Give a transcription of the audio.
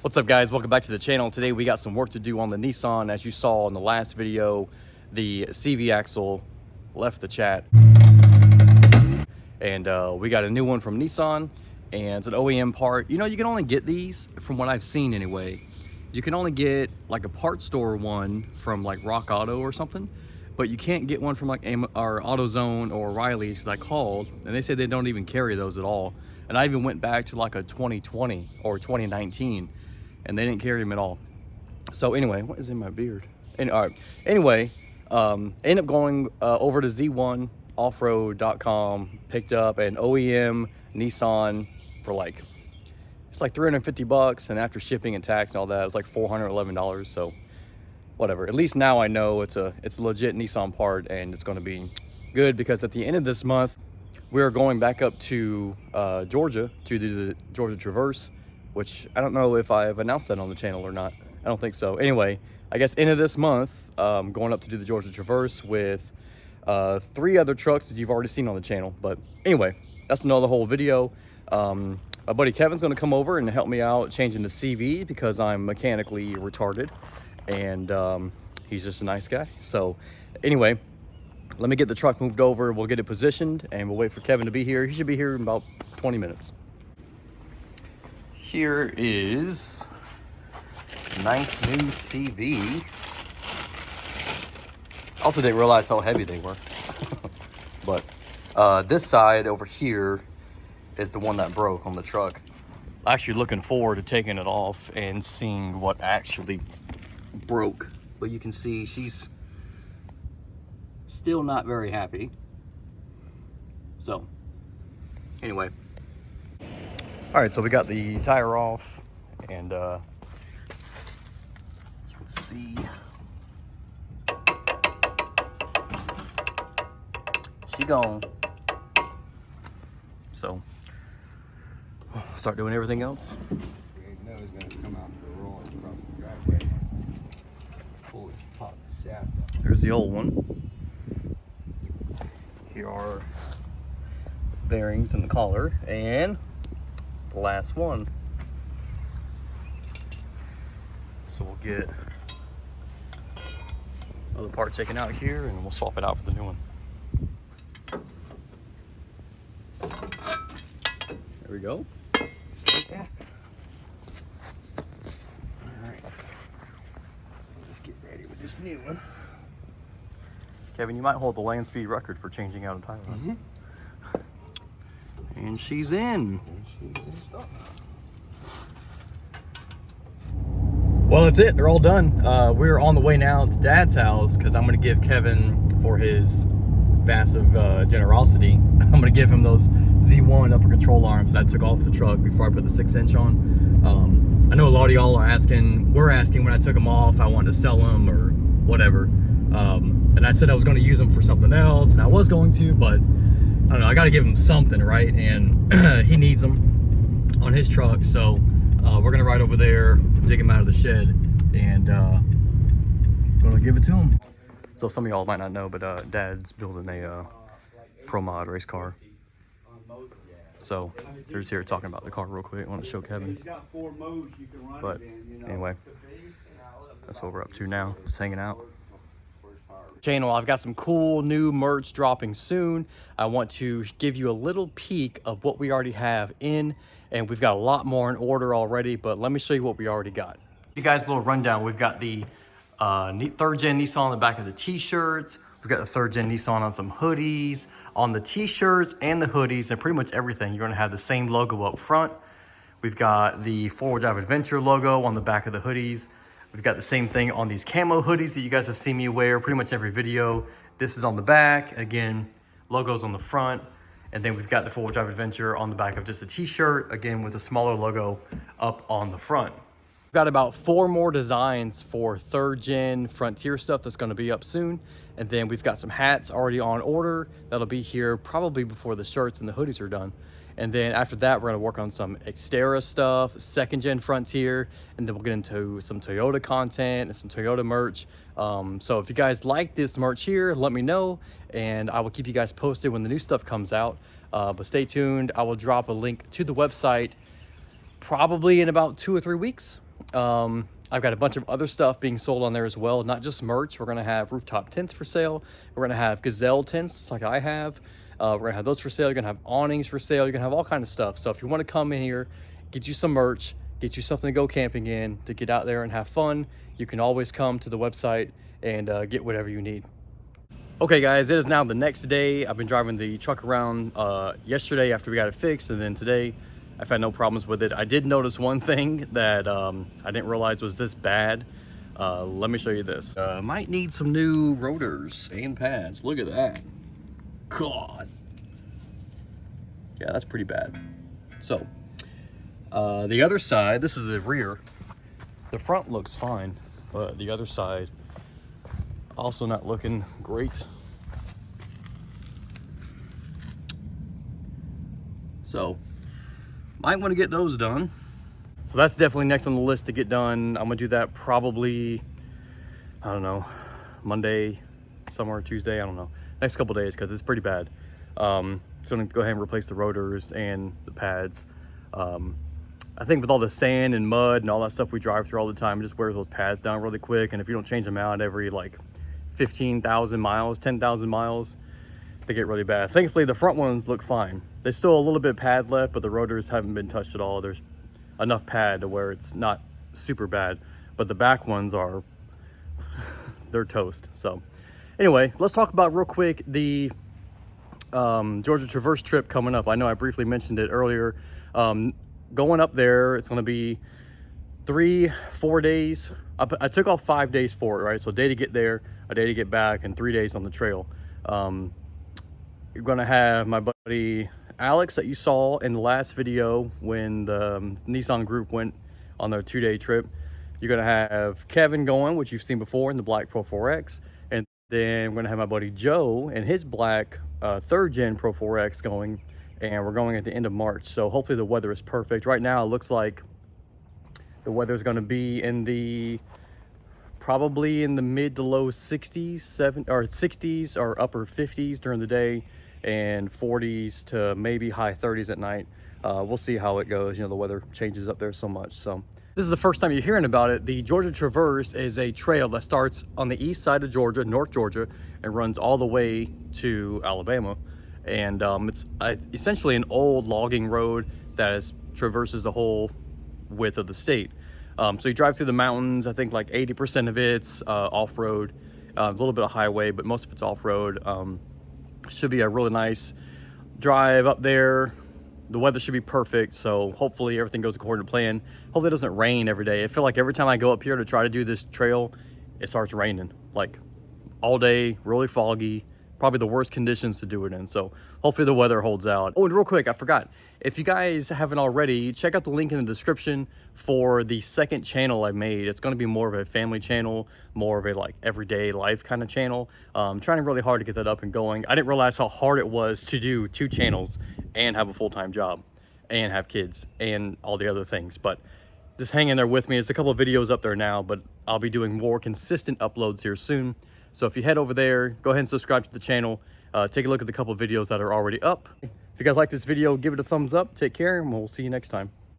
What's up, guys? Welcome back to the channel. Today we got some work to do on the Nissan. As you saw in the last video, the CV axle left the chat, and we got a new one from Nissan, and it's an OEM part. You know, you can only get these, from what I've seen anyway, you can only get like a parts store one from like Rock Auto or something, but you can't get one from like AutoZone or O'Reilly's, because I called and they said they don't even carry those at all. And I even went back to like a 2020 or 2019 and they didn't carry them at all. So anyway, what is in my beard? And all right, anyway, ended up going over to Z1offroad.com, picked up an OEM Nissan for like, it's like 350 bucks, and after shipping and tax and all that, it was like $411. So whatever, at least now I know it's a legit Nissan part, and it's going to be good, because at the end of this month we're going back up to Georgia to do the Georgia Traverse, which I don't know if I've announced that on the channel or not. I don't think so. Anyway, I guess end of this month, going up to do the Georgia Traverse with 3 other trucks that you've already seen on the channel. But anyway, that's another whole video. My buddy Kevin's gonna come over and help me out changing the CV, because I'm mechanically retarded, and he's just a nice guy. So anyway, let me get the truck moved over, we'll get it positioned, and we'll wait for Kevin to be here. He should be here in about 20 minutes. Here is a nice new CV. Also didn't realize how heavy they were. But this side over here is the one that broke on the truck. Actually looking forward to taking it off and seeing what actually broke. But you can see she's still not very happy. So anyway. All right, so we got the tire off, and you can see she gone. So start doing everything else. Know he's gonna come out and roll across the driveway. Pull it, pop the shaft up. There's the old one. Here are bearings in the collar, and the last one. So we'll get other part taken out here, and we'll swap it out for the new one. There we go. Yeah. Alright. Let's get ready with this new one. Kevin, you might hold the land speed record for changing out a tire. And she's in. Well, that's it. They're all done. We're on the way now to Dad's house, because I'm going to give Kevin, for his massive generosity, I'm going to give him those Z1 upper control arms that I took off the truck before I put the 6-inch on. I know a lot of y'all are asking, were asking when I took them off, I wanted to sell them or whatever. And I said I was going to use them for something else, and I was going to, but I don't know, I got to give him something, right? And he needs them on his truck, so we're gonna ride over there, dig him out of the shed, and gonna give it to him. So some of y'all might not know, but Dad's building a Pro Mod race car. So they're just here talking about the car real quick. I want to show Kevin. But anyway, that's what we're up to now, just hanging out. Channel, I've got some cool new merch dropping soon. I want to give you a little peek of what we already have in, and we've got a lot more in order already, but let me show you what we already got. You guys, a little rundown. We've got the 3rd gen Nissan on the back of the t-shirts. We've got the 3rd gen Nissan on some hoodies, on the t-shirts and the hoodies, and pretty much everything. You're gonna have the same logo up front. We've got the 4-wheel drive adventure logo on the back of the hoodies. We've got the same thing on these camo hoodies that you guys have seen me wear pretty much every video. This is on the back. Again, logos on the front. And then we've got the 4-wheel drive adventure on the back of just a t-shirt, again with a smaller logo up on the front. We've got about 4 more designs for 3rd gen Frontier stuff that's gonna be up soon. And then we've got some hats already on order that'll be here probably before the shirts and the hoodies are done. And then after that, we're gonna work on some Xterra stuff, 2nd gen Frontier, and then we'll get into some Toyota content and some Toyota merch. So if you guys like this merch here, let me know, and I will keep you guys posted when the new stuff comes out. But stay tuned. I will drop a link to the website probably in about 2 or 3 weeks. I've got a bunch of other stuff being sold on there as well, not just merch. We're gonna have rooftop tents for sale. We're gonna have gazelle tents, just like I have. We're gonna have those for sale. You're gonna have awnings for sale. You're gonna have all kind of stuff. So if you want to come in here, get you some merch, get you something to go camping in, to get out there and have fun, you can always come to the website and get whatever you need. Okay guys, it is now the next day. I've been driving the truck around yesterday after we got it fixed, and then today I've had no problems with it. I did notice one thing that I didn't realize was this bad. Let me show you this. Might need some new rotors and pads. Look at that. God. Yeah, that's pretty bad. So, the other side, this is the rear. The front looks fine, but the other side also not looking great. So, might want to get those done. So that's definitely next on the list to get done. I'm gonna do that probably, I don't know, Monday, somewhere Tuesday, I don't know. Next couple days, because it's pretty bad. So I'm gonna go ahead and replace the rotors and the pads. I think with all the sand and mud and all that stuff we drive through all the time, it just wears those pads down really quick. And if you don't change them out every like 15,000 miles, 10,000 miles, they get really bad. Thankfully, the front ones look fine. There's still a little bit of pad left, but the rotors haven't been touched at all. There's enough pad to where it's not super bad, but the back ones are, they're toast. So anyway, let's talk about real quick the Georgia Traverse trip coming up. I know I briefly mentioned it earlier. Going up there, it's gonna be 3-4 days. I took off 5 days for it, right? So a day to get there, a day to get back, and 3 days on the trail. You're gonna have my buddy Alex that you saw in the last video when the Nissan group went on their 2-day trip. You're gonna have Kevin going, which you've seen before in the black Pro 4X, and then we're gonna have my buddy Joe and his black 3rd gen Pro 4X going, and we're going at the end of March. So hopefully the weather is perfect. Right now it looks like the weather's gonna be in the probably in the mid to low 60s, 60s or upper 50s during the day, and 40s to maybe high 30s at night. We'll see how it goes. You know, the weather changes up there so much. So this is the first time you're hearing about it. The Georgia Traverse is a trail that starts on the east side of Georgia, North Georgia, and runs all the way to Alabama. And it's essentially an old logging road that traverses the whole width of the state. So you drive through the mountains. I think like 80% of it's off-road, a little bit of highway, but most of it's off-road. Should be a really nice drive up there. The weather should be perfect, so hopefully everything goes according to plan. Hopefully it doesn't rain every day. I feel like every time I go up here to try to do this trail, it starts raining, like all day, really foggy. Probably the worst conditions to do it in. So hopefully the weather holds out. Oh, and real quick, I forgot. If you guys haven't already, check out the link in the description for the second channel I made. It's gonna be more of a family channel, more of a like everyday life kind of channel. I'm trying really hard to get that up and going. I didn't realize how hard it was to do 2 channels and have a full-time job and have kids and all the other things. But just hang in there with me. There's a couple of videos up there now, but I'll be doing more consistent uploads here soon. So if you head over there, go ahead and subscribe to the channel. Take a look at the couple of videos that are already up. If you guys like this video, give it a thumbs up. Take care, and we'll see you next time.